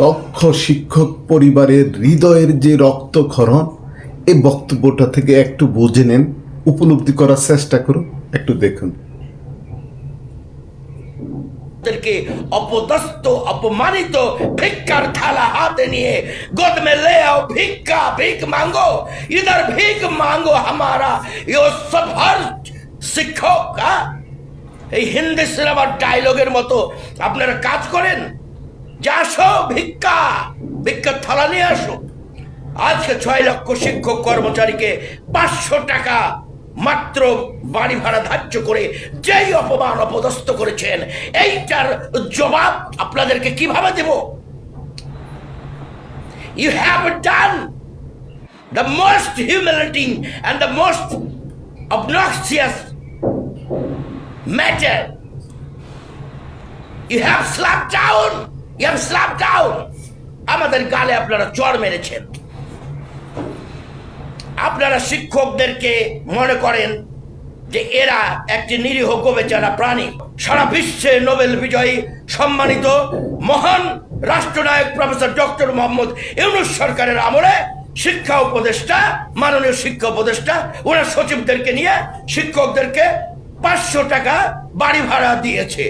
লক্ষ শিক্ষক পরিবারের হৃদয়ের যে রক্তক্ষরণ, এই বক্তব্যটা থেকে একটু বুঝে নেন, উপলব্ধি করার চেষ্টা করুন, একটু দেখুন। अपदस्त अपमानित भिक्कार थाला हाथ निये गोद में ले आओ भिक्का भीख मांगो इधर भीख मांगो हमारा यो सब हर শিক্ষক এই হিন্দি সিনেমার ডায়লগের মতো আপনারা কাজ করেন যে আসো ভিক্ষার থালা নিয়ে আসো। আজকে 6 লক্ষ শিক্ষক কর্মচারীকে 500 টাকা মাত্র বাড়ি ভাড়া ধার্য করে যেই অপমান অপদস্থ করেছেন, এইটার জবাব আপনাদেরকে কিভাবে দেব? You have done the most humiliating and the most obnoxious matter. You have slapped down. আমাদের গালে আপনারা চড় মেরেছেন। আপনারা শিক্ষকদেরকে মনে করেন যে এরা একটি নিরীহ গোবেচারা প্রাণী। সারা বিশ্বে নোবেল বিজয়ী সম্মানিত মহান রাষ্ট্রনায়ক প্রফেসর ডক্টর মোহাম্মদ ইউনূস সরকারের আমলে শিক্ষা উপদেষ্টা, মাননীয় শিক্ষা উপদেষ্টা ওনার সচিবদেরকে নিয়ে শিক্ষকদেরকে 500 টাকা বাড়ি ভাড়া দিয়েছে।